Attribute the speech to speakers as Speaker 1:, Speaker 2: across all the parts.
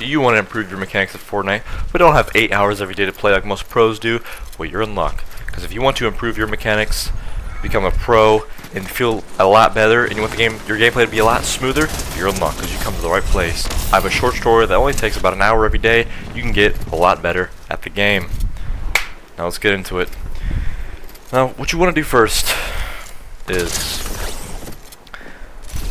Speaker 1: Do you want to improve your mechanics of Fortnite, but don't have 8 hours every day to play like most pros do? Well, you're in luck. Because if you want to improve your mechanics, become a pro, and feel a lot better, and you want your gameplay to be a lot smoother, you're in luck because you come to the right place. I have a short tutorial that only takes about an hour every day. You can get a lot better at the game. Now let's get into it. Now, what you want to do first is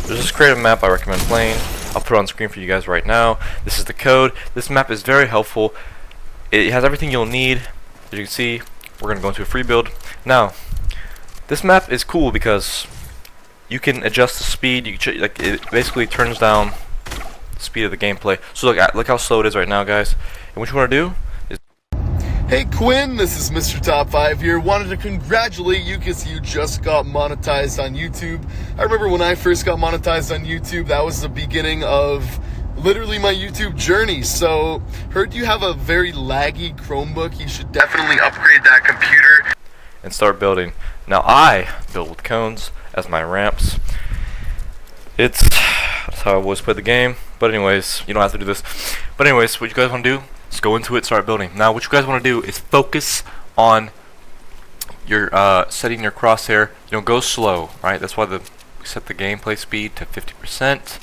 Speaker 1: there's this creative map I recommend playing. I'll put it on screen for you guys right now. This is the code. This map is very helpful. It has everything you'll need. As you can see, we're going to go into a free build. Now, this map is cool because you can adjust the speed. It basically turns down the speed of the gameplay. So look how slow it is right now, guys. And what you want to do is...
Speaker 2: Hey Quinn, this is Mr. Top 5 here. Wanted to congratulate you because you just got monetized on YouTube. I remember when I first got monetized on YouTube, that was the beginning of literally my YouTube journey. So, heard you have a very laggy Chromebook. You should definitely upgrade that computer
Speaker 1: and start building. Now I build with cones as my ramps. That's how I always play the game. But anyways, you don't have to do this. But anyways, what you guys want to do, let's go into it, start building. Now what you guys want to do is focus on your setting your crosshair. Go slow, right? That's why we set the gameplay speed to 50%.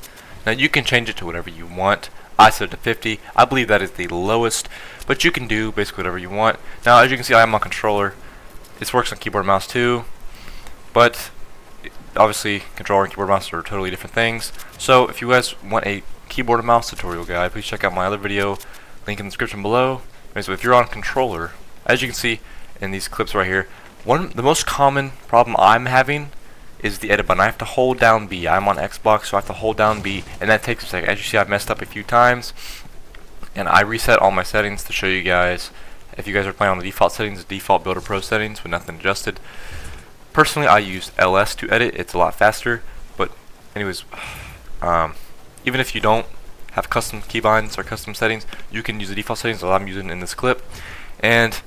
Speaker 1: Now you can change it to whatever you want. I set it to 50. I believe that is the lowest, but you can do basically whatever you want. Now as you can see, I am on controller. This works on keyboard and mouse too, but obviously controller and keyboard and mouse are totally different things. So if you guys want a keyboard and mouse tutorial guide, please check out my other video, link in the description below. So if you're on controller, as you can see in these clips right here, the most common problem I'm having is the edit button. I have to hold down B. I'm on Xbox, so I have to hold down B, and that takes a second. As you see, I've messed up a few times, and I reset all my settings to show you guys. If you guys are playing on the default settings, default Builder Pro settings with nothing adjusted. Personally, I use LS to edit. It's a lot faster. But anyways, even if you don't have custom keybinds or custom settings, you can use the default settings that I'm using in this clip. And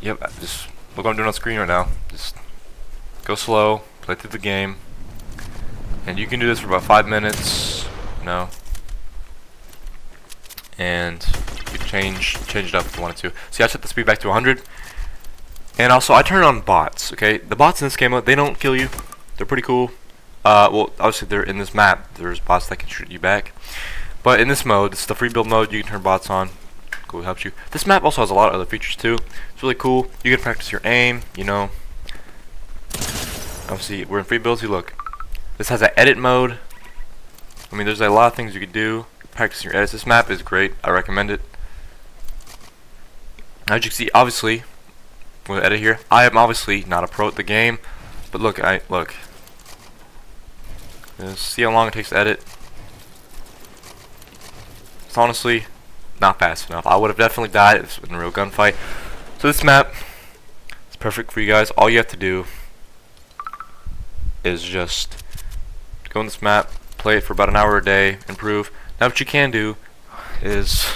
Speaker 1: yep, just look what I'm doing on screen right now. Just go slow, play through the game, and you can do this for about 5 minutes. And you can change it up if you wanted to. See, I set the speed back to 100. And also, I turn on bots, okay? The bots in this game, they don't kill you. They're pretty cool. Well, obviously, they're in this map. There's bots that can shoot you back. But in this mode, this is the free build mode. You can turn bots on. Cool, it helps you. This map also has a lot of other features, too. It's really cool. You can practice your aim, Obviously, we're in free builds. See, look. This has an edit mode. I mean, there's a lot of things you could do. Practicing your edits. This map is great. I recommend it. As you can see, obviously, with the edit here, I am obviously not a pro at the game, but look, just see how long it takes to edit. It's honestly not fast enough. I would have definitely died if it was in a real gunfight. So this map is perfect for you guys. All you have to do is just go in this map, play it for about an hour a day, improve. Now what you can do is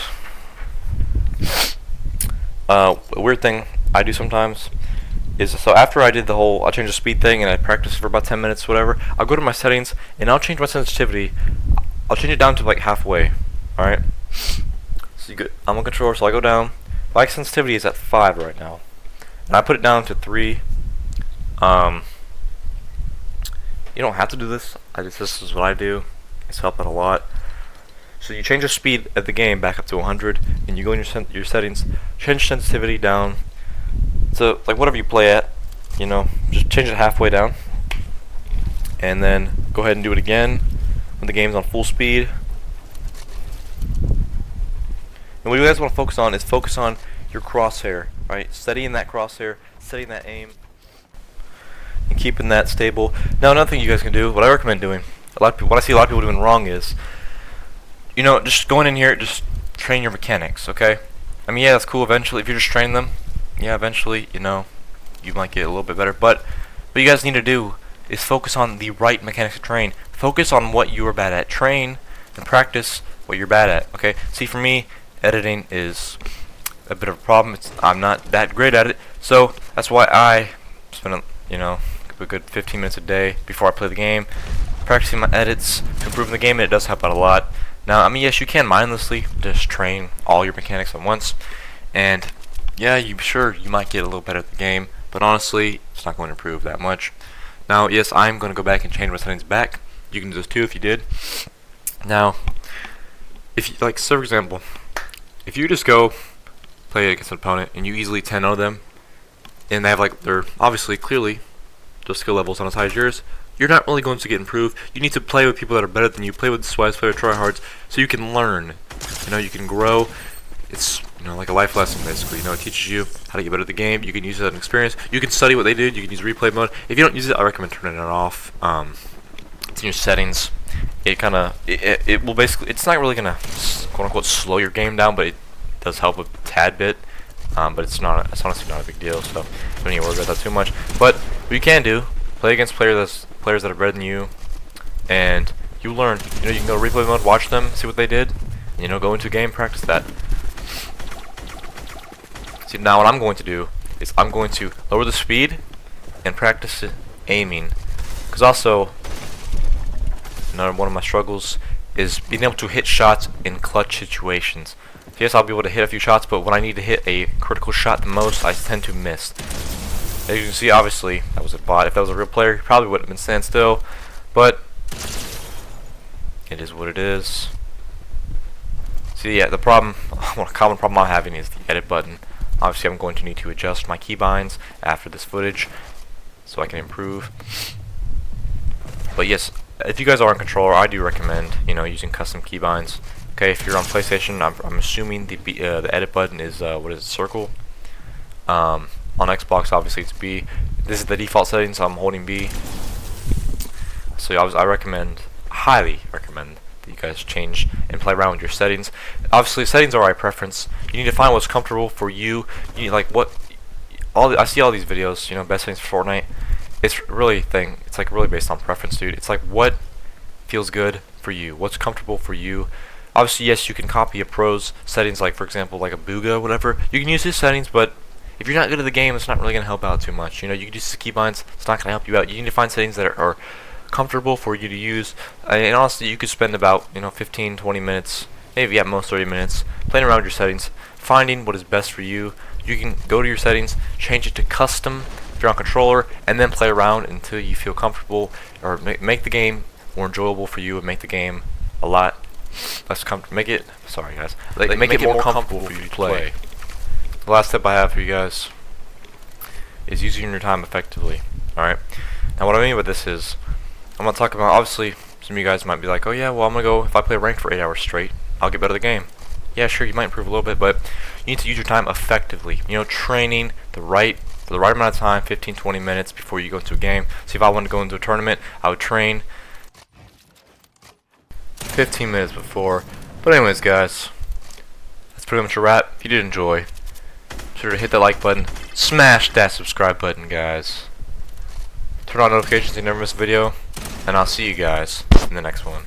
Speaker 1: a weird thing I do sometimes is, so after I did I'll change the speed thing and I practice for about 10 minutes, whatever, I'll go to my settings and I'll change my sensitivity. I'll change it down to like halfway. Alright? So I'm on controller, so I go down. My sensitivity is at 5 right now. And I put it down to 3. You don't have to do this. This is what I do. It's helped out a lot. So you change the speed of the game back up to 100, and you go in your settings, change sensitivity down to like whatever you play at, just change it halfway down, and then go ahead and do it again when the game's on full speed. And what you guys want to focus on is your crosshair, right? Steadying that crosshair, steadying that aim, and keeping that stable. Now another thing you guys can do, what I recommend doing, what I see a lot of people doing wrong is, just going in here, just train your mechanics, okay? I mean, yeah, that's cool eventually. If you just train them, yeah, eventually, you might get a little bit better. But what you guys need to do is focus on the right mechanics to train. Focus on what you are bad at. Train and practice what you're bad at, okay? See, for me, editing is a bit of a problem. I'm not that great at it. So that's why I spend, a good 15 minutes a day before I play the game, practicing my edits, improving the game, and it does help out a lot. Now, I mean, yes, you can mindlessly just train all your mechanics at once, and yeah, you might get a little better at the game, but honestly, it's not going to improve that much. Now, yes, I'm going to go back and change my settings back. You can do this too if you did. Now, if you, like, so for example, if you just go play against an opponent and you easily 10-0 them, and they have like they're obviously clearly those skill levels on as high as yours, you're not really going to get improved. You need to play with people that are better than you, play with swipes, play with tryhards, so you can learn. You know, you can grow. It's, you know, like a life lesson basically. You know, it teaches you how to get better at the game. You can use it as an experience. You can study what they did. You can use replay mode. If you don't use it, I recommend turning it off. It's in your settings. It will basically, it's not really gonna quote unquote slow your game down, but it does help a tad bit. But it's honestly not a big deal, so don't need to worry about that too much. But what you can do, play against players that are better than you, and you learn. You know, you can go replay mode, watch them, see what they did, and, you know, go into a game, practice that. See, now what I'm going to do is I'm going to lower the speed and practice aiming, because also another one of my struggles is being able to hit shots in clutch situations. Yes, I'll be able to hit a few shots, but when I need to hit a critical shot the most, I tend to miss. As you can see, obviously, that was a bot. If that was a real player, he probably would have been standing still, but it is what it is. See, yeah, the problem, one common problem I'm having is the edit button. Obviously, I'm going to need to adjust my keybinds after this footage so I can improve. But yes, if you guys are on controller, I do recommend, you know, using custom keybinds. Okay, if you're on PlayStation, I'm assuming the edit button is what is it, circle. On Xbox, obviously it's B. This is the default settings, so I'm holding B. So I recommend, highly recommend, that you guys change and play around with your settings. Obviously, settings are my preference. You need to find what's comfortable for you. You need, like, I see all these videos, you know, best settings for Fortnite. It's really it's like really based on preference, dude. It's like what feels good for you, what's comfortable for you. Obviously, yes, you can copy a pro's settings, like for example, like a Booga, whatever. You can use his settings, but if you're not good at the game, it's not really gonna help out too much. You know, you can use the keybinds. It's not gonna help you out. You need to find settings that are comfortable for you to use. And honestly, you could spend about 15, 20 minutes, maybe at most 30 minutes, playing around with your settings, finding what is best for you. You can go to your settings, change it to custom if you're on controller, and then play around until you feel comfortable, or make the game more enjoyable for you, and make the game a lot less comfortable. Make it more comfortable for you to play. The last tip I have for you guys is using your time effectively. Alright? Now what I mean by this is, I'm going to talk about, obviously, some of you guys might be like, oh yeah, well I'm going to go, if I play ranked for 8 hours straight, I'll get better at the game. Yeah, sure, you might improve a little bit, but you need to use your time effectively. You know, training for the right amount of time, 15, 20 minutes before you go into a game. See, if I wanted to go into a tournament, I would train 15 minutes before. But anyways, guys, that's pretty much a wrap. If you did enjoy, be sure to hit that like button, smash that subscribe button, guys. Turn on notifications so you never miss a video, and I'll see you guys in the next one.